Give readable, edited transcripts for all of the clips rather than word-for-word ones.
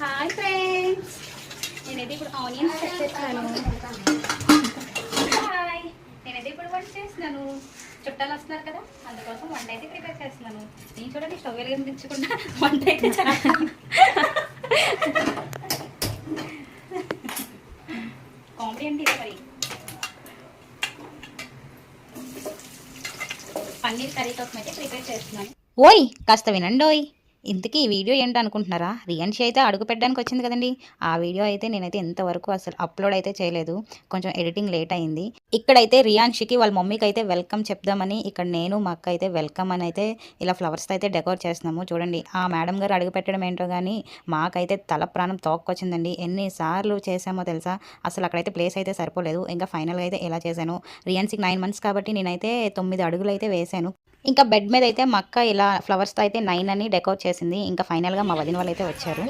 Hi friends, నేనైతే ఇప్పుడు onions cut చేస్తున్నాను. హాయ్, నేనైతే ఇప్పుడు వంట చేస్తున్నాను. చుట్టాలు వస్తున్నారు కదా, అందుకోసం వంట అయితే ప్రిపేర్ చేస్తున్నాను. నేను చూడండి స్టవ్ వెలిగించకుండా వంట అయితే కామెడీ అంటే ఇది. మరి పన్నీర్ కర్రీ కోసం అయితే ప్రిపేర్ చేస్తున్నాను. ఓయ్ కాస్త వినండోయ్. ఇంతకీ ఈ వీడియో ఏంటి అనుకుంటున్నారా? రియాన్షి అయితే అడుగు పెట్టడానికి వచ్చింది కదండి. ఆ వీడియో అయితే నేనైతే ఇంతవరకు అసలు అప్లోడ్ అయితే చేయలేదు. కొంచెం ఎడిటింగ్ లేట్ అయింది. ఇక్కడైతే రియాన్షికి వాళ్ళ మమ్మీకి అయితే వెల్కమ్ చెప్దామని ఇక్కడ నేను మా అక్క అయితే వెల్కమ్ అని అయితే ఇలా ఫ్లవర్స్ అయితే డెకోర్ చేస్తున్నాము. చూడండి ఆ మేడం గారు అడుగు పెట్టడం ఏంటో కానీ మాకైతే తల ప్రాణం తోక్కొచ్చిందండి. ఎన్నిసార్లు చేసామో తెలుసా, అసలు అక్కడైతే ప్లేస్ అయితే సరిపోలేదు. ఇంకా ఫైనల్గా అయితే ఎలా చేశాను, రియాన్షికి 9 months కాబట్టి నేనైతే 9 అడుగులు అయితే వేశాను. ఇంకా బెడ్ మీద అయితే మా అక్క ఇలా ఫ్లవర్స్తో అయితే 9 అని డెకోర్ చేసింది. ఇంకా ఫైనల్గా మా వదిన వాళ్ళు అయితే వచ్చారు.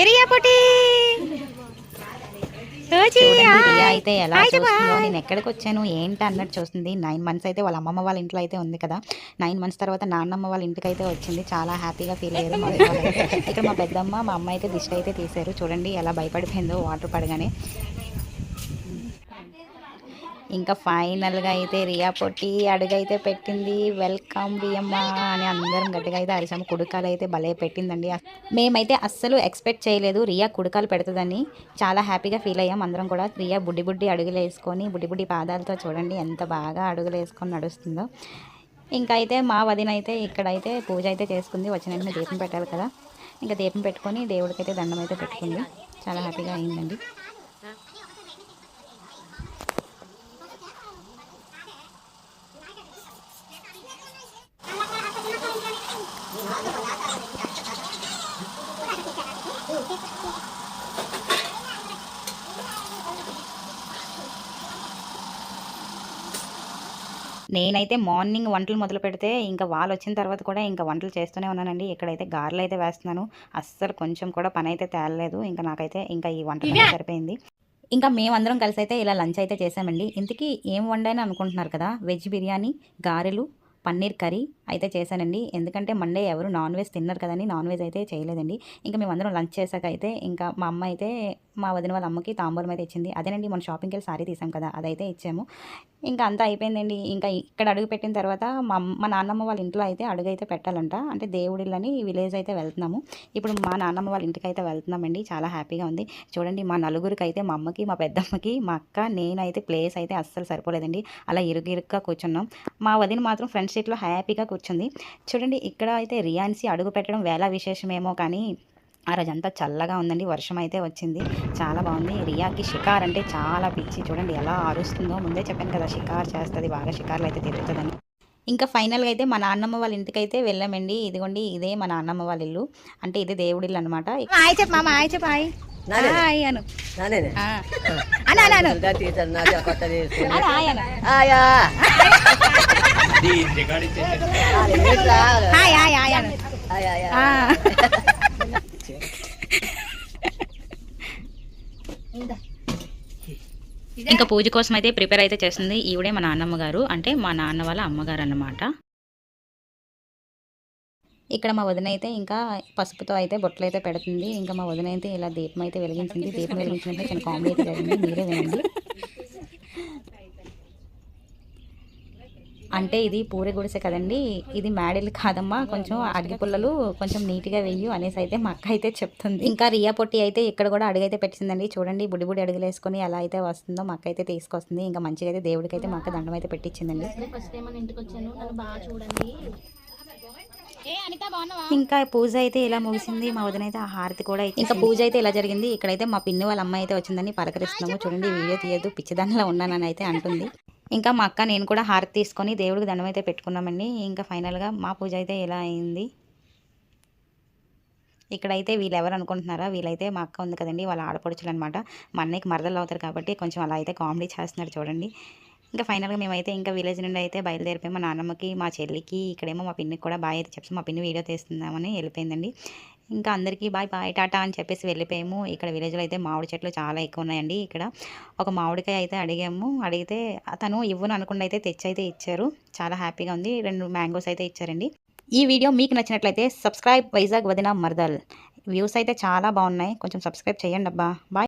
రియా అయితే ఎలా చూస్తుందో, నేను ఎక్కడికి వచ్చాను ఏంటి అన్నట్టు చూస్తుంది. 9 months అయితే వాళ్ళ అమ్మమ్మ వాళ్ళ ఇంట్లో అయితే ఉంది కదా. 9 months తర్వాత నాన్నమ్మ వాళ్ళ ఇంటికి అయితే వచ్చింది. చాలా హ్యాపీగా ఫీల్ అయ్యారు మా ఇక్కడ మా పెద్దమ్మ మా అమ్మ అయితే దిష్టి అయితే తీశారు. చూడండి ఎలా భయపడిపోయిందో వాటర్ పడగానే. ఇంకా ఫైనల్గా అయితే రియా పొట్టి అడుగైతే పెట్టింది. వెల్కమ్ రియమ్మ అని అందరం గట్టిగా అయితే అరిసాము. కుడుకాలు అయితే భలే పెట్టిందండి. మేమైతే అస్సలు ఎక్స్పెక్ట్ చేయలేదు రియా కుడుకాలు పెడుతుందని. చాలా హ్యాపీగా ఫీల్ అయ్యాం అందరం కూడా. రియా బుడ్డి బుడ్డి అడుగులు వేసుకొని బుడ్డి బుడ్డి పాదాలతో చూడండి ఎంత బాగా అడుగులు వేసుకొని నడుస్తుందో. ఇంకా అయితే మా వదిన అయితే ఇక్కడైతే పూజ అయితే చేసుకుంది. వచ్చిన వెంటనే దీపం పెట్టాలి కదా, ఇంకా దీపం పెట్టుకొని దేవుడికైతే దండం అయితే పెట్టుకుంది. చాలా హ్యాపీగా అయిందండి. నేనైతే మార్నింగ్ వంటలు మొదలు పెడితే ఇంకా వాళ్ళు వచ్చిన తర్వాత కూడా ఇంకా వంటలు చేస్తూనే ఉన్నానండి. ఇక్కడైతే గారెలు అయితే వేస్తున్నాను. అస్సలు కొంచెం కూడా పని అయితే తేలలేదు. ఇంకా నాకైతే ఇంకా ఈ వంట సరిపోయింది. ఇంకా మేమందరం కలిసి అయితే ఇలా లంచ్ అయితే చేసామండి. ఇంతకీ ఏం వండాని అనుకుంటున్నారు కదా, వెజ్ బిర్యానీ, గారెలు, పన్నీర్ కర్రీ అయితే చేశానండి. ఎందుకంటే మండే ఎవరు నాన్ వెజ్ తిన్నారు కదండి, నాన్ వెజ్ అయితే చేయలేదండి. ఇంకా మేమందరం లంచ్ చేశాక అయితే ఇంకా మా అమ్మ అయితే మా వదిన వాళ్ళ అమ్మకి తాంబూలం అయితే ఇచ్చింది. అదేనండి మనం షాపింగ్కి వెళ్ళి సారీ తీసాం కదా, అదైతే ఇచ్చాము. ఇంకా అంతా అయిపోయిందండి. ఇంకా ఇక్కడ అడుగు పెట్టిన తర్వాత మా నాన్నమ్మ వాళ్ళ ఇంట్లో అయితే అడుగు అయితే పెట్టాలంట. అంటే దేవుడిళ్ళని విలేజ్ అయితే వెళ్తున్నాము. ఇప్పుడు మా నాన్నమ్మ వాళ్ళ ఇంటికి అయితే వెళ్తున్నామండి. చాలా హ్యాపీగా ఉంది. చూడండి మా నలుగురికి అయితే మా అమ్మకి, మా పెద్దమ్మకి, మా అక్క, నేనైతే ప్లేస్ అయితే అస్సలు సరిపోలేదండి. అలా ఇరుగ్గా కూర్చున్నాం. మా వదిన మాత్రం ఫ్రంట్ సీట్లో హ్యాపీగా కూర్చుంది. చూడండి ఇక్కడ అయితే రియాన్సీ అడుగు పెట్టడం వేళ విశేషమేమో కానీ ఆ రోజంతా చల్లగా ఉందండి. వర్షం అయితే వచ్చింది. చాలా బాగుంది. రియాకి షికార్ అంటే చాలా పిచ్చి. చూడండి ఎలా అరుస్తుందో. ముందే చెప్పాను కదా షికార్ చేస్తుంది, బాగా షికార్లు అయితే తిరుగుతుందని. ఇంకా ఫైనల్గా అయితే మా నాన్నమ్మ వాళ్ళ ఇంటికి అయితే వెళ్ళామండి. ఇదిగోండి ఇదే మా నాన్నమ్మ వాళ్ళ ఇల్లు. అంటే ఇదే దేవుడిల్లు అనమాట. ఇంకా పూజ కోసం అయితే ప్రిపేర్ అయితే చేస్తుంది. ఈవిడే మా నాన్నమ్మ గారు, అంటే మా నాన్న వాళ్ళ అమ్మగారు అన్నమాట. ఇక్కడ మా వదిన అయితే ఇంకా పసుపుతో అయితే బొట్టలు అయితే పెడుతుంది. ఇంకా మా వదిన అయితే ఇలా దీపం అయితే వెలిగించింది. దీపం వెలిగించినట్టు చిన్న కామెడీ అయితే జరిగింది. మీరే వినండి. అంటే ఇది పూరి గుడిసె కదండి, ఇది మేడలు కాదమ్మా, కొంచెం అగ్గి పుల్లలు కొంచెం నీట్గా వెయ్యు అనేసి అయితే మా అక్క అయితే చెప్తుంది. ఇంకా రియా పొట్టి అయితే ఇక్కడ కూడా అడుగైతే పెట్టిందండి. చూడండి బుడి బుడి అడుగులు వేసుకొని ఎలా అయితే వస్తుందో మా అక్క అయితే తీసుకొస్తుంది. ఇంకా మంచిగా అయితే దేవుడికి అయితే మా అక్క దండం అయితే పెట్టించిందండి. ఇంకా పూజ అయితే ఇలా ముగిసింది. మా వదిన అయితే ఆ హారతి కూడా ఇంకా పూజ అయితే ఇలా జరిగింది. ఇక్కడైతే మా పిన్ని వాళ్ళ అమ్మ అయితే వచ్చిందని పలకరిస్తున్నాము. చూడండి వీడియో తీయద్దు పిచ్చిదానిలో ఉన్నానని అయితే అంటుంది. ఇంకా మా అక్క నేను కూడా హారతి తీసుకొని దేవుడికి దండం అయితే పెట్టుకున్నామండి. ఇంకా ఫైనల్గా మా పూజ అయితే ఇలా అయింది. ఇక్కడైతే వీళ్ళు ఎవరు అనుకుంటున్నారా, వీళ్ళైతే మా అక్క ఉంది కదండి, వాళ్ళ ఆడపడుచులు అనమాట. మా అన్నయ్యకి మరదలు అవుతారు కాబట్టి కొంచెం అలా అయితే కామెడీ చేస్తున్నారు చూడండి. ఇంకా ఫైనల్గా మేమైతే ఇంకా విలేజ్ నుండి అయితే బయలుదేరిపోయి మా నాన్నమ్మకి, మా చెల్లికి, ఇక్కడేమో మా పిన్నికి కూడా బాగా అయితే చెప్పి మా పిన్ని వీడియో తీస్తుందామని వెళ్ళిపోయిందండి. ఇంకా అందరికీ బాయ్ బాయ్ టాటా అని చెప్పేసి వెళ్ళిపోయాము. ఇక్కడ విలేజ్లో అయితే మామిడి చెట్లు చాలా ఎక్కువ ఉన్నాయండి. ఇక్కడ ఒక మామిడికాయ అయితే అడిగితే తను ఇవ్వను అనకుండా అయితే తెచ్చి అయితే ఇచ్చారు. చాలా హ్యాపీగా ఉంది. 2 మ్యాంగోస్ అయితే ఇచ్చారండి. ఈ వీడియో మీకు నచ్చినట్లయితే సబ్స్క్రైబ్ వైజాగ్ వదిన మరదల్. వ్యూస్ అయితే చాలా బాగున్నాయి. కొంచెం సబ్స్క్రైబ్ చేయండి అబ్బా. బాయ్.